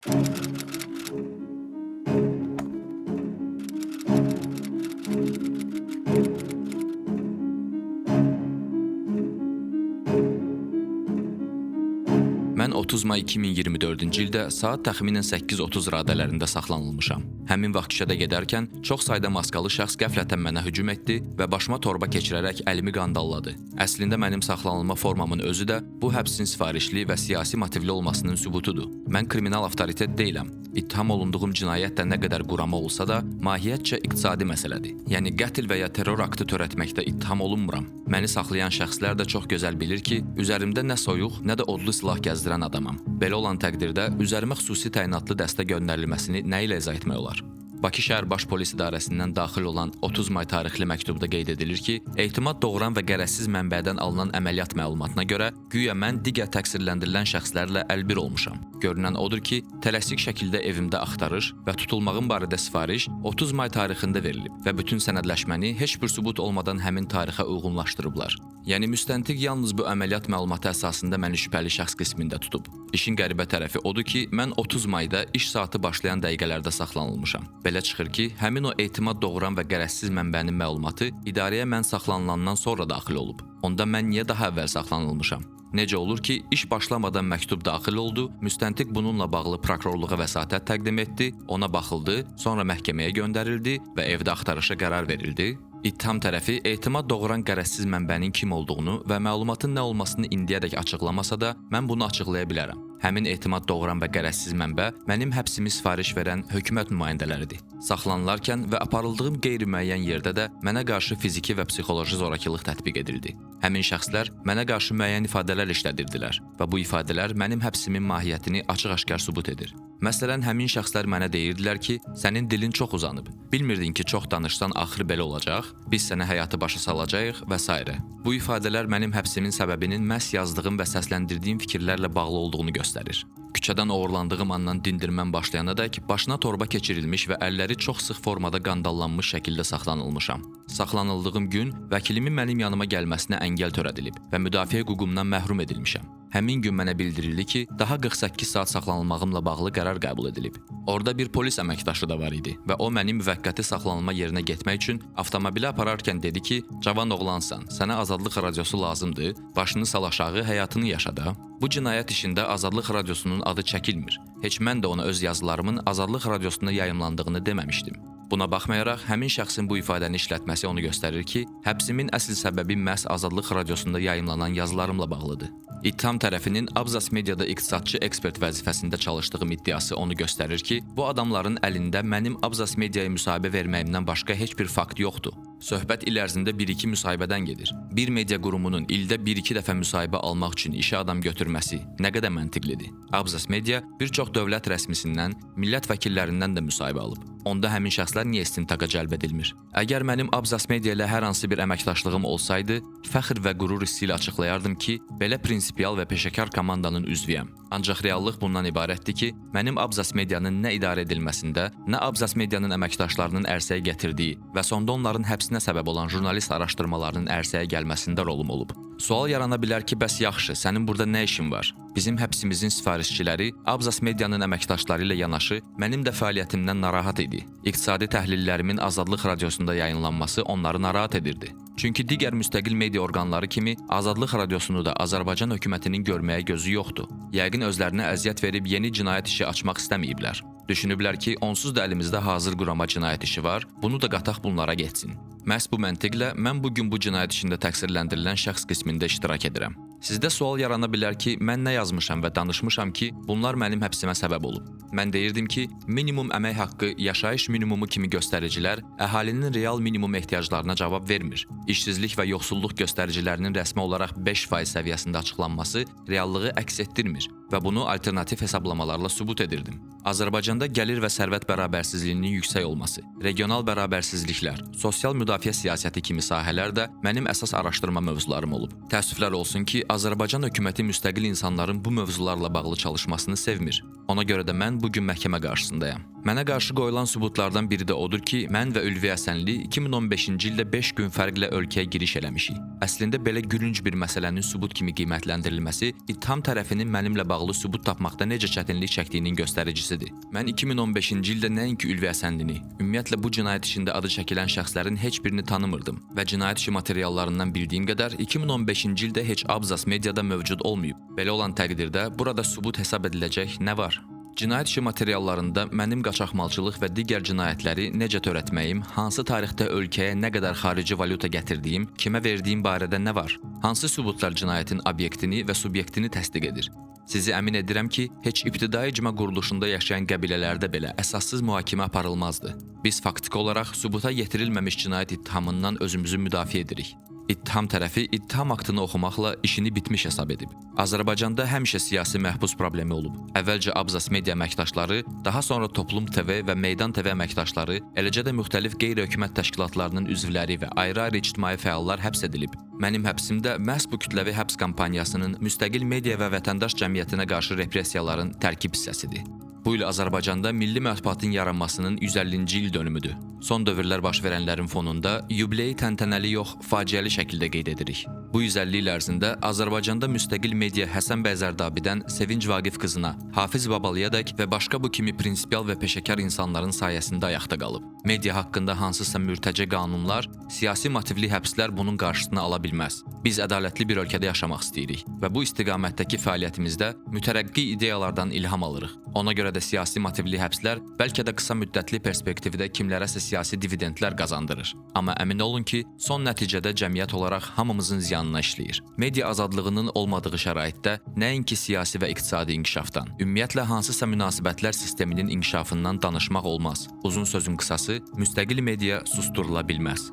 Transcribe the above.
Mən 30 may 2024-cü ildə saat təxminən 8:30 radələrində saxlanılmışam. Həmin vaxt işə gedərkən çox sayda maskalı şəxs qəflətən mənə hücum etdi və başıma torba keçirərək əlimi qandalladı. Əslində mənim saxlanılma formamın özü də bu həbsin sifarişli və siyasi motivli olmasının sübutudur. Mən kriminal avtoritet deyiləm. İttiham olunduğum cinayət də nə qədər qurama olsa da, mahiyyətcə iqtisadi məsələdir. Yəni qətl və ya terror aktı törətməkdə ittiham olunmuram. Məni saxlayan şəxslər də çox gözəl bilir ki, üzərimdə nə soyuq, nə də odlu silah gəzdirən adamam. Belə olan təqdirdə üzərimə xüsusi təyinatlı dəstə göndərilməsini nə ilə izah etmək olar? Bakı şəhər Baş Polis İdarəsindən daxil olan 30 may tarixli məktubda qeyd edilir ki, etimad doğuran və qərəzsiz mənbədən alınan əməliyyat məlumatına görə güya mən digər təqsirləndirilən şəxslərlə əlbir olmuşam. Görünən odur ki, tələsik şəkildə evimdə axtarış və tutulmağım barədə sifariş 30 may tarixində verilib və bütün sənədləşməni heç bir sübut olmadan həmin tarixə uyğunlaşdırıblar. Yəni müstəntiq yalnız bu əməliyyat məlumatı əsasında məni şübhəli şəxs qismində tutub. İşin qəribə tərəfi odur ki, mən 30 mayda iş saatı başlayan dəqiqələrdə saxlanılmışam. Belə çıxır ki, həmin o etimad doğuran və qərəzsiz mənbənin məlumatı idarəyə mən saxlanılandan sonra daxil olub. Onda mən niyə daha əvvəl saxlanılmışam? Necə olur ki, iş başlamadan məktub daxil oldu, müstəntiq bununla bağlı prokurorluğa vəsatət təqdim etdi, ona baxıldı, sonra məhkəməyə göndərildi və evdə axtarışa qərar verildi. İttiham tərəfi etimad doğuran qərəzsiz mənbənin kim olduğunu və məlumatın nə olmasını indiyədək açıqlamasa da, mən bunu açıqlaya bilərəm. Həmin etimad doğuran və qərəzsiz mənbə mənim həbsimi sifariş verən hökumət nümayəndələridir. Saxlanılarkən və aparıldığım qeyri-müəyyən yerdə də mənə qarşı fiziki və psixoloji zorakılıq tətbiq edildi. Həmin şəxslər mənə qarşı müəyyən ifadələr işlədirdilər və bu ifadələr mənim həbsimin mahiyyətini açıq-aşkar sübut edir. Məsələn, həmin şəxslər mənə deyirdilər ki, sənin dilin çox uzanıb. Bilmirdin ki, çox danışsan axır belə olacaq, biz sənə həyatı başa salacağıq və s. Bu ifadələr mənim həbsimin səbəbinin məhz yazdığım və səsləndirdiyim fikirlərlə bağlı olduğunu göstərir. Küçədən oğurlandığım andan dindirməm başlayanadək başına torba keçirilmiş və əlləri çox sıx formada qandallanmış şəkildə saxlanılmışam. Saxlanıldığım gün vəkilimin mənim yanıma gəlməsinə əngəl törədilib və müdafiə hüququmdan məhrum edilmişəm. Həmin gün mənə bildirildi ki, daha 48 saat saxlanılmağımla bağlı qərar qəbul edilib. Orada bir polis əməkdaşı da var idi və o mənim müvəqqəti saxlanılma yerinə getmək üçün avtomobili apararkən dedi ki, cavan oğlansan, sənə azadlıq radiosu lazımdır, başını sal aşağı, həyatını yaşa da. Bu cinayət işində azadlıq radiosunun adı çəkilmir. Heç mən də ona öz yazılarımın azadlıq radiosunda yayımlandığını deməmişdim. Buna baxmayaraq, həmin şəxsin bu ifadəni işlətməsi onu göstərir ki, həbsimin əsl səbəbi məhz azadlıq radiosunda yayımlanan yazılarımla bağlıdır. İttiham tərəfinin Abzas Mediada iqtisadçı ekspert vəzifəsində çalışdığım iddiası onu göstərir ki, bu adamların əlində mənim Abzas Mediaya müsahibə verməyimdən başqa heç bir fakt yoxdur. Söhbət il ərzində 1-2 müsahibədən gedir. Bir media qurumunun ildə 1-2 dəfə müsahibə almaq üçün işə adam götürməsi nə qədər məntiqlidir? Abzas Media bir çox dövlət rəsmisindən, millət vəkillərindən də müsahibə alıb. Onda həmin şəxslər niyə istintaqa cəlb edilmir? Əgər mənim Abzas Media ilə hər hansı bir əməkdaşlığım olsaydı, fəxr və qürur hissi ilə açıqlayardım ki, belə prinsipial və peşəkar komandanın üzvüyəm. Ancaq reallıq bundan ibarətdir ki, mənim Abzas Medianın nə idarə edilməsində, nə Abzas Medianın əməkdaşlarının ərsəyə gətirdiyi və sonda onların həbsinə səbəb olan jurnalist araşdırmalarının ərsəyə gəlməsində rolum olub. Sual yarana bilər ki, bəs yaxşı, sənin burada nə işin var? Bizim həbsimizin sifarişçiləri Abzas Medianın əməkdaşları ilə yanaşı mənim də fəaliyyətimdən narahat idi. İqtisadi təhlillərimin Azadlıq radiosunda yayınlanması onları narahat edirdi. Çünki digər müstəqil media orqanları kimi Azadlıq radiosunu da Azərbaycan hökumətinin görməyə gözü yoxdur. Yəqin özlərinə əziyyət verib yeni cinayət işi açmaq istəməyiblər. Düşünüblər ki, onsuz da əlimizdə hazır qurama cinayət işi var, bunu da qataq bunlara getsin. Məhz bu məntiqlə mən bugün bu cinayət işində təqsirləndirilən şəxs qismində iştirak edirəm. Sizdə sual yarana bilər ki, mən nə yazmışam və danışmışam ki, bunlar mənim həbsimə səbəb olub. Mən deyirdim ki, minimum əmək haqqı, yaşayış minimumu kimi göstəricilər əhalinin real minimum ehtiyaclarına cavab vermir. İşsizlik və yoxsulluq göstəricilərinin rəsmi olaraq 5% səviyyəsində açıqlanması reallığı əks etdirmir və bunu alternativ hesablamalarla sübut edirdim. Azərbaycanda gəlir və sərvət bərabərsizliyinin yüksək olması, regional bərabərsizliklər, sosial müdafiə siyasəti kimi sahələr də mənim əsas araşdırma mövzularım olub. Təəssüflər olsun ki, Azərbaycan hökuməti müstəqil insanların bu mövzularla bağlı çalışmasını sevmir. Ona görə də mən bugün məhkəmə qarşısındayam. Mənə qarşı qoyulan sübutlardan biri də odur ki, mən və Ülvi Həsənli 2015-ci ildə 5 gün fərqlə ölkəyə giriş eləmişik. Əslində belə gülünc bir məsələnin sübut kimi qiymətləndirilməsi ittiham tərəfinin mənimlə bağlı sübut tapmaqda necə çətinlik çəkdiyinin göstəricisidir. Mən 2015-ci ildə nəinki Ülvi Həsənlini, ümumiyyətlə bu cinayət işində adı çəkilən şəxslərin heç birini tanımırdım və cinayət işi materiallarından bildiyim qədər 2015-ci ildə heç abzas mediada mövcud olmayıb. Belə olan təqdirdə burada sübut hesab ediləcək nə var? Cinayət işi materiallarında mənim qaçaqmalçılıq və digər cinayətləri necə törətməyim, hansı tarixdə ölkəyə nə qədər xarici valyuta gətirdiyim, kimə verdiyim barədə nə var? Hansı sübutlar cinayətin obyektini və subyektini təsdiq edir? Sizi əmin edirəm ki, heç ibtidai icma quruluşunda yaşayan qəbilələrdə belə əsassız mühakimə aparılmazdı. Biz faktiki olaraq sübuta yetirilməmiş cinayət ittihamından özümüzü müdafiə edirik. İttiham tərəfi ittiham aktını oxumaqla işini bitmiş hesab edib. Azərbaycanda həmişə siyasi məhbus problemi olub. Əvvəlcə Abzas media əməkdaşları, daha sonra Toplum TV və Meydan TV əməkdaşları, eləcə də müxtəlif qeyri-hökumət təşkilatlarının üzvləri və ayrı-ayrı ictimai fəallar həbs edilib. Mənim həbsimdə məhz bu kütləvi həbs kampaniyasının müstəqil media və vətəndaş cəmiyyətinə qarşı repressiyaların tərkib hissəsidir. Bu il Azərbaycanda milli mətbuatın yaranmasının 150-ci il dönümüdür. Son dövrlər baş verənlərin fonunda yubileyi təntənəli yox, faciəli şəkildə qeyd edirik. Bu 150 il ərzində Azərbaycanda müstəqil media Həsən bəy Zərdabidən Sevinc Vaqif qızına, Hafiz Babalıyadək və başqa bu kimi prinsipial və peşəkar insanların sayəsində ayaqda qalıb. Media haqqında hansısa mürtəcə qanunlar, siyasi motivli həbslər bunun qarşısını ala bilməz. Biz ədalətli bir ölkədə yaşamaq istəyirik və bu istiqamətdəki fəaliyyətimizdə mütərəqqi ideyalardan ilham alırıq. Ona görə də siyasi motivli həbslər bəlkə də qısa müddətli perspektivdə kimlərəsə siyasi dividendlər qazandırır. Amma əmin olun ki, son nəticədə cəmiyyət olaraq hamımızın ziyanına işləyir. Media azadlığının olmadığı şəraitdə nəinki siyasi və iqtisadi inkişafdan, ümumiyyətlə hansısa münasibətlər sisteminin inkişafından danışmaq olmaz. Uzun sözün qısası, müstəqil media susturula bilməz.